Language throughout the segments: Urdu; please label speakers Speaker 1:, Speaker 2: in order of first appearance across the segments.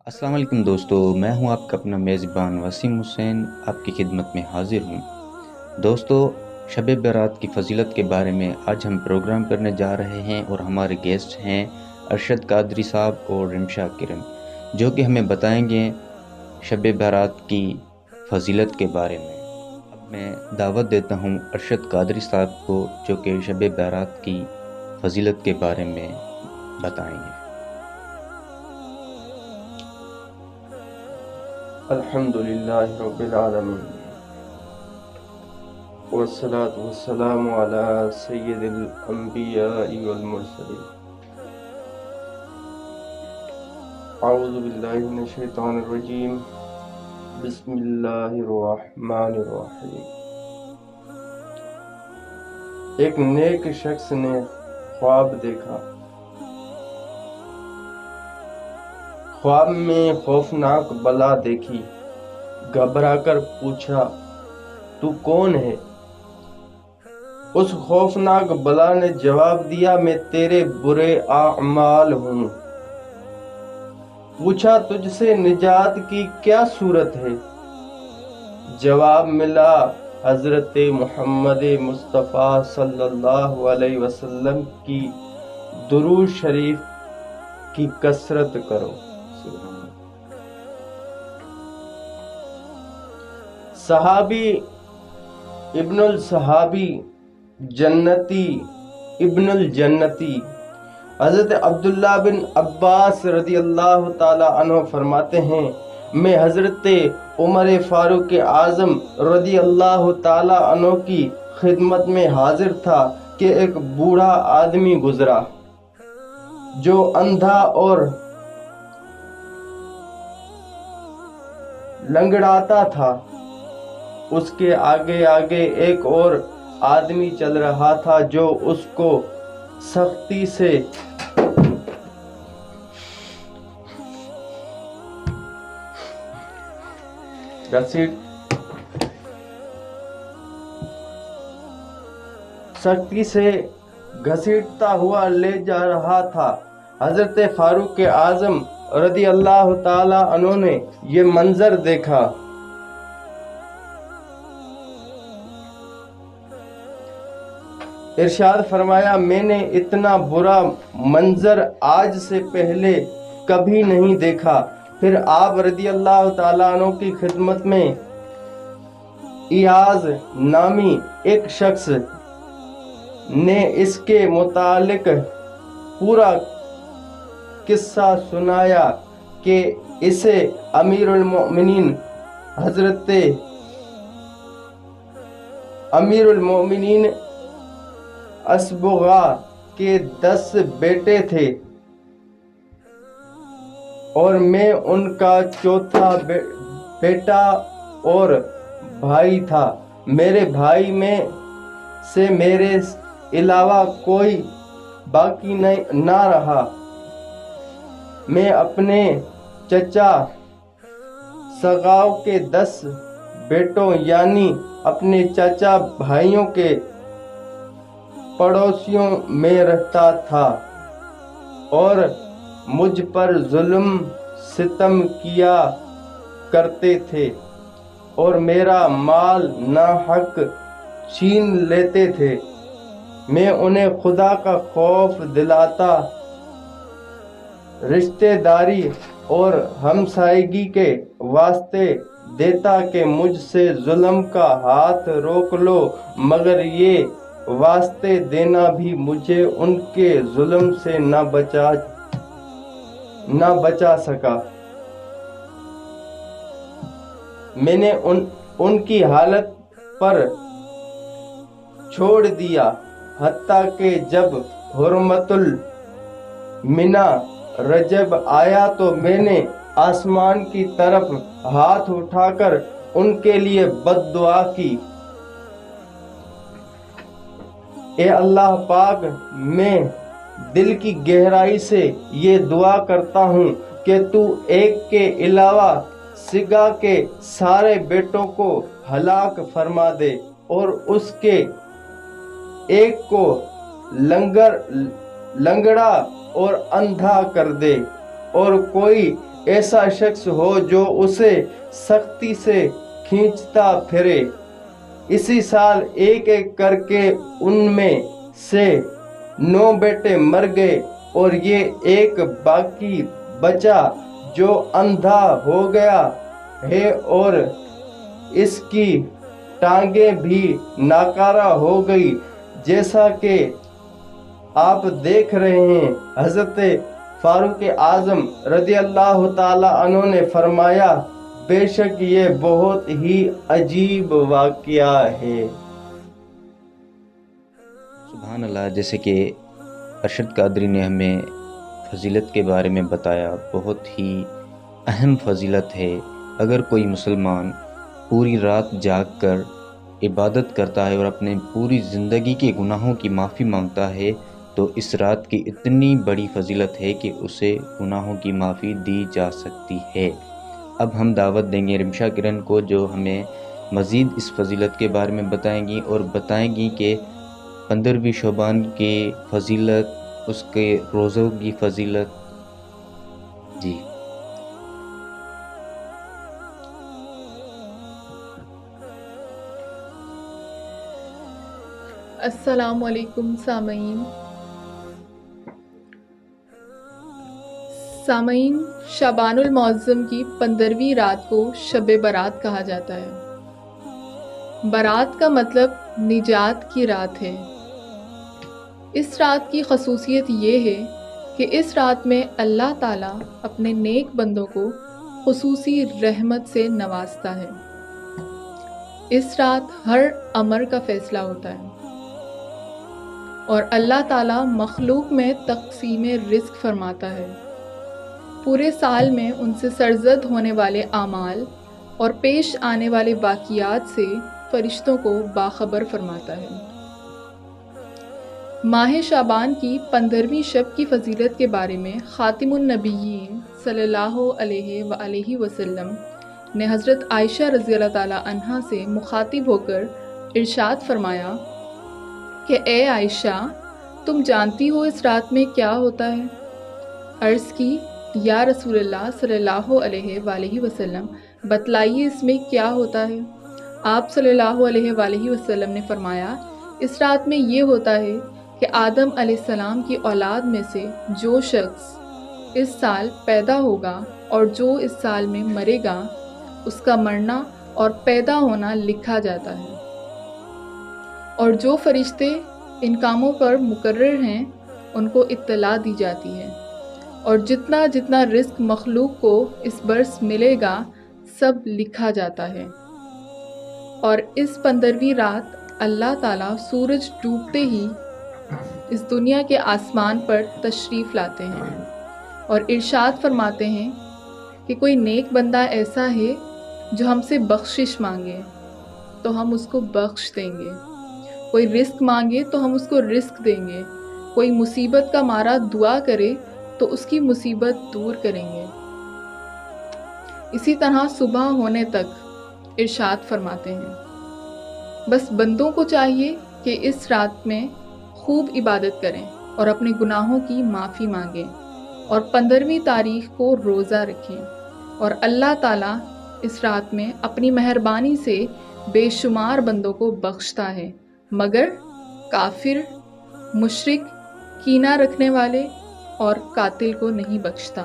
Speaker 1: السلام علیکم دوستو، میں ہوں آپ کا اپنا میزبان وسیم حسین، آپ کی خدمت میں حاضر ہوں۔ دوستو، شب برات کی فضیلت کے بارے میں آج ہم پروگرام کرنے جا رہے ہیں اور ہمارے گیسٹ ہیں ارشد قادری صاحب اور رمشا کرن، جو کہ ہمیں بتائیں گے شب برات کی فضیلت کے بارے میں۔ اب میں دعوت دیتا ہوں ارشد قادری صاحب کو، جو کہ شب برات کی فضیلت کے بارے میں بتائیں گے۔
Speaker 2: الحمد للہ رب العالمین والصلاة والسلام علی سید الانبیاء والمرسلین۔ اعوذ باللہ من الشیطان الرجیم، بسم اللہ الرحمن الرحیم۔ ایک نیک شخص نے خواب دیکھا۔ خواب میں خوفناک بلا دیکھی، گھبرا کر پوچھا تو کون ہے؟ اس خوفناک بلا نے جواب دیا میں تیرے برے اعمال ہوں۔ پوچھا تجھ سے نجات کی کیا صورت ہے؟ جواب ملا حضرت محمد مصطفیٰ صلی اللہ علیہ وسلم کی درود شریف کی کثرت کرو۔ صحابی ابن الصحابی جنتی ابن الجنتی حضرت عبداللہ بن عباس رضی اللہ تعالی عنہ فرماتے ہیں، میں حضرت عمر فاروق اعظم رضی اللہ تعالی عنہ کی خدمت میں حاضر تھا کہ ایک بوڑھا آدمی گزرا جو اندھا اور لنگڑاتا تھا۔ اس کے آگے آگے ایک اور آدمی چل رہا تھا جو اس کو سختی سے گھسیٹتا ہوا لے جا رہا تھا۔ حضرت فاروق اعظم رضی اللہ تعالی عنہ نے یہ منظر دیکھا۔ ارشاد فرمایا، میں نے اتنا برا منظر آج سے پہلے کبھی نہیں دیکھا۔ پھر آپ رضی اللہ تعالیٰ عنہ کی خدمت میں ایاز نامی ایک شخص نے اس کے متعلق پورا قصہ سنایا کہ اسے امیر المؤمنین اسبغا کے 10 بیٹے تھے اور میں ان کا چوتھا بیٹا اور بھائی تھا۔ میرے بھائی میں سے میرے علاوہ کوئی باقی نہ رہا۔ میں اپنے چچا سگاؤ کے 10 بیٹوں یعنی اپنے چچا بھائیوں کے پڑوسیوں میں رہتا تھا اور مجھ پر ظلم ستم کیا کرتے تھے اور میرا مال ناحق چھین لیتے تھے۔ میں انہیں خدا کا خوف دلاتا، رشتہ داری اور ہمسائیگی کے واسطے دیتا کہ مجھ سے ظلم کا ہاتھ روک لو، مگر یہ واسطے دینا بھی مجھے ان کے ظلم سے نہ بچا سکا۔ میں نے ان کی حالت پر چھوڑ دیا، حتیٰ کہ جب حرمت المنہ رجب آیا تو میں نے آسمان کی طرف ہاتھ اٹھا کر ان کے لیے بد دعا کی، اے اللہ پاک، میں دل کی گہرائی سے یہ دعا کرتا ہوں کہ تو ایک کے علاوہ سگا کے سارے بیٹوں کو ہلاک فرما دے اور اس کے ایک کو لنگڑا اور اندھا کر دے اور کوئی ایسا شخص ہو جو اسے سختی سے کھینچتا پھرے۔ اسی سال ایک ایک کر کے ان میں سے 9 بیٹے مر گئے اور یہ ایک باقی بچا جو اندھا ہو گیا ہے اور اس کی ٹانگیں بھی ناکارہ ہو گئی۔ جیسا کہ آپ دیکھ رہے ہیں، حضرت فاروق اعظم رضی اللہ تعالی عنہ نے فرمایا، بے شک یہ بہت ہی عجیب واقعہ ہے۔
Speaker 1: سبحان اللہ، جیسے کہ ارشد قادری نے ہمیں فضیلت کے بارے میں بتایا، بہت ہی اہم فضیلت ہے۔ اگر کوئی مسلمان پوری رات جاگ کر عبادت کرتا ہے اور اپنے پوری زندگی کے گناہوں کی معافی مانگتا ہے تو اس رات کی اتنی بڑی فضیلت ہے کہ اسے گناہوں کی معافی دی جا سکتی ہے۔ اب ہم دعوت دیں گے رمشا کرن کو، جو ہمیں مزید اس فضیلت کے بارے میں بتائیں گی اور بتائیں گی کہ 15ویں شعبان کی فضیلت، اس کے روزوں کی فضیلت۔ جی
Speaker 3: السلام علیکم سامعین، شعبان المعظم کی 15ویں رات کو شب برات کہا جاتا ہے۔ برات کا مطلب نجات کی رات ہے۔ اس رات کی خصوصیت یہ ہے کہ اس رات میں اللہ تعالیٰ اپنے نیک بندوں کو خصوصی رحمت سے نوازتا ہے۔ اس رات ہر امر کا فیصلہ ہوتا ہے اور اللہ تعالیٰ مخلوق میں تقسیم رزق فرماتا ہے۔ پورے سال میں ان سے سرزد ہونے والے اعمال اور پیش آنے والے واقعات سے فرشتوں کو باخبر فرماتا ہے۔ ماہ شعبان کی 15ویں شب کی فضیلت کے بارے میں خاتم النبیین صلی اللہ علیہ وآلہ وسلم نے حضرت عائشہ رضی اللہ تعالی عنہا سے مخاطب ہو کر ارشاد فرمایا کہ اے عائشہ، تم جانتی ہو اس رات میں کیا ہوتا ہے؟ عرض کی، یا رسول اللہ صلی اللہ علیہ وآلہ وسلم، بتلائیے اس میں کیا ہوتا ہے؟ آپ صلی اللہ علیہ وآلہ وسلم نے فرمایا، اس رات میں یہ ہوتا ہے کہ آدم علیہ السلام کی اولاد میں سے جو شخص اس سال پیدا ہوگا اور جو اس سال میں مرے گا، اس کا مرنا اور پیدا ہونا لکھا جاتا ہے، اور جو فرشتے ان کاموں پر مقرر ہیں ان کو اطلاع دی جاتی ہے، اور جتنا جتنا رزق مخلوق کو اس برس ملے گا سب لکھا جاتا ہے۔ اور اس 15ویں رات اللہ تعالیٰ سورج ڈوبتے ہی اس دنیا کے آسمان پر تشریف لاتے ہیں اور ارشاد فرماتے ہیں کہ کوئی نیک بندہ ایسا ہے جو ہم سے بخشش مانگے تو ہم اس کو بخش دیں گے، کوئی رزق مانگے تو ہم اس کو رزق دیں گے، کوئی مصیبت کا مارا دعا کرے تو اس کی مصیبت دور کریں گے۔ اسی طرح صبح ہونے تک ارشاد فرماتے ہیں، بس بندوں کو چاہیے کہ اس رات میں خوب عبادت کریں اور اپنے گناہوں کی معافی مانگیں اور 15ویں تاریخ کو روزہ رکھیں، اور اللہ تعالیٰ اس رات میں اپنی مہربانی سے بے شمار بندوں کو بخشتا ہے، مگر کافر، مشرک، کینہ رکھنے والے اور قاتل کو نہیں بخشتا۔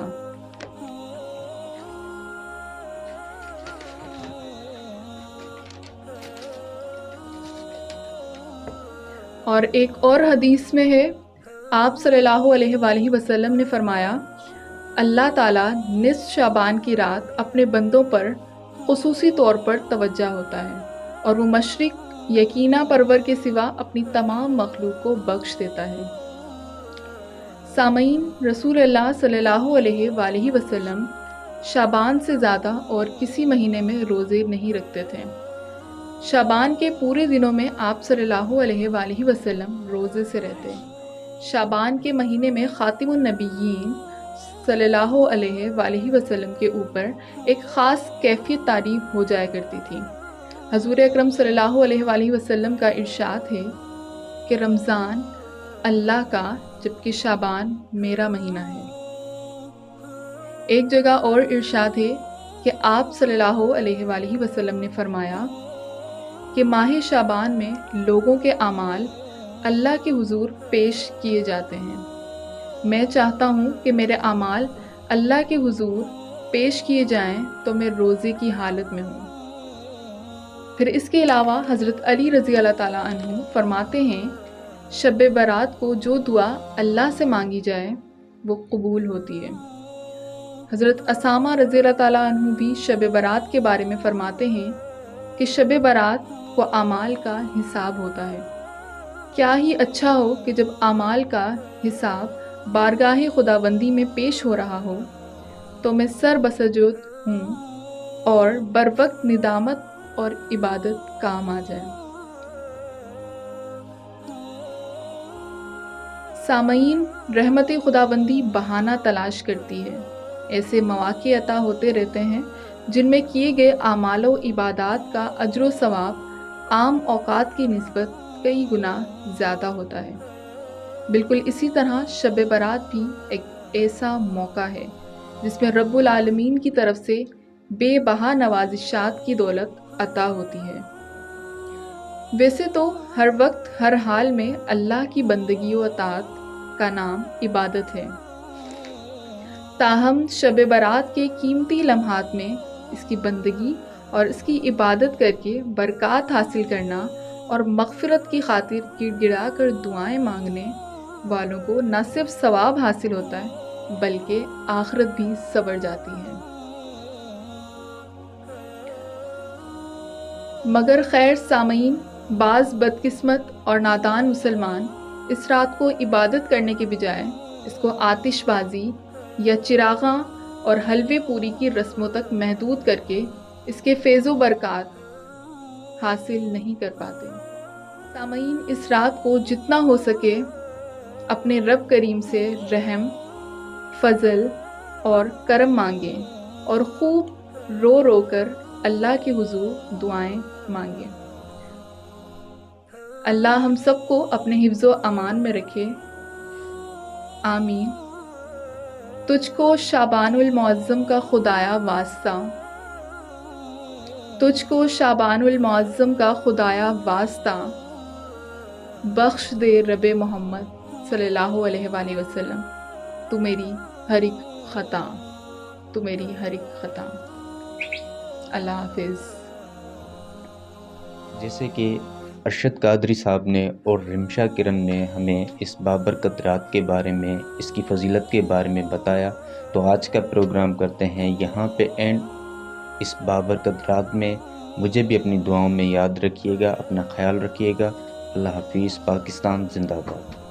Speaker 3: اور ایک اور حدیث میں ہے، آپ صلی اللہ علیہ وآلہ وسلم نے فرمایا، اللہ تعالیٰ نصف شعبان کی رات اپنے بندوں پر خصوصی طور پر توجہ ہوتا ہے اور وہ مشرق یقینہ پرور کے سوا اپنی تمام مخلوق کو بخش دیتا ہے۔ سامعین، رسول اللہ صلی اللہ علیہ وآلہ وسلم شعبان سے زیادہ اور کسی مہینے میں روزے نہیں رکھتے تھے۔ شعبان کے پورے دنوں میں آپ صلی اللہ علیہ وآلہ وسلم روزے سے رہتے۔ شعبان کے مہینے میں خاتم النبیین صلی اللہ علیہ وآلہ وسلم کے اوپر ایک خاص کیفیت تعریف ہو جایا کرتی تھی۔ حضور اکرم صلی اللہ علیہ وآلہ وسلم کا ارشاد ہے کہ رمضان اللہ کا جبکہ شعبان میرا مہینہ ہے۔ ایک جگہ اور ارشاد ہے کہ آپ صلی اللہ علیہ وآلہ وسلم نے فرمایا کہ ماہ شعبان میں لوگوں کے اعمال اللہ کے حضور پیش کیے جاتے ہیں۔ میں چاہتا ہوں کہ میرے اعمال اللہ کے حضور پیش کیے جائیں تو میں روزے کی حالت میں ہوں۔ پھر اس کے علاوہ حضرت علی رضی اللہ تعالیٰ عنہ فرماتے ہیں شب برات کو جو دعا اللہ سے مانگی جائے وہ قبول ہوتی ہے۔ حضرت اسامہ رضی اللہ تعالیٰ عنہ بھی شب برات کے بارے میں فرماتے ہیں کہ شب برات کو اعمال کا حساب ہوتا ہے۔ کیا ہی اچھا ہو کہ جب اعمال کا حساب بارگاہ خداوندی میں پیش ہو رہا ہو تو میں سر بسجود ہوں اور بر وقت ندامت اور عبادت کام آ جائے۔ سامعین، رحمت خداوندی بہانہ تلاش کرتی ہے۔ ایسے مواقع عطا ہوتے رہتے ہیں جن میں کیے گئے اعمال و عبادات کا اجر و ثواب عام اوقات کی نسبت کئی گنا زیادہ ہوتا ہے۔ بالکل اسی طرح شب برات بھی ایک ایسا موقع ہے جس میں رب العالمین کی طرف سے بے بہا نوازشات کی دولت عطا ہوتی ہے۔ ویسے تو ہر وقت ہر حال میں اللہ کی بندگی و اطاعت کا نام عبادت ہے، تاہم شب برات کے قیمتی لمحات میں اس کی بندگی اور اس کی عبادت کر کے برکات حاصل کرنا اور مغفرت کی خاطر گڑ گڑا کر دعائیں مانگنے والوں کو نہ صرف ثواب حاصل ہوتا ہے بلکہ آخرت بھی سنور جاتی ہے۔ مگر خیر سامعین، بعض بدقسمت اور نادان مسلمان اس رات کو عبادت کرنے کے بجائے اس کو آتش بازی یا چراغاں اور حلوے پوری کی رسموں تک محدود کر کے اس کے فیض و برکات حاصل نہیں کر پاتے۔ سامعین، اس رات کو جتنا ہو سکے اپنے رب کریم سے رحم، فضل اور کرم مانگیں اور خوب رو رو کر اللہ کے حضور دعائیں مانگیں۔ اللہ ہم سب کو اپنے حفظ و امان میں رکھے، آمین۔ تجھ کو شعبان المعظم کا خدایا واسطہ، تجھ کو شعبان المعظم کا خدایا واسطہ، بخش دے رب محمد صلی اللہ علیہ وآلہ وسلم، تو میری ہر ایک خطا، تو میری ہر ایک خطا۔ اللہ حافظ۔
Speaker 1: جیسے کہ ارشد قادری صاحب نے اور رمشا کرن نے ہمیں اس بابرکت رات کے بارے میں، اس کی فضیلت کے بارے میں بتایا، تو آج کا پروگرام کرتے ہیں یہاں پہ اینڈ۔ اس بابرکت رات میں مجھے بھی اپنی دعاؤں میں یاد رکھیے گا، اپنا خیال رکھیے گا۔ اللہ حافظ۔ پاکستان زندہ باد۔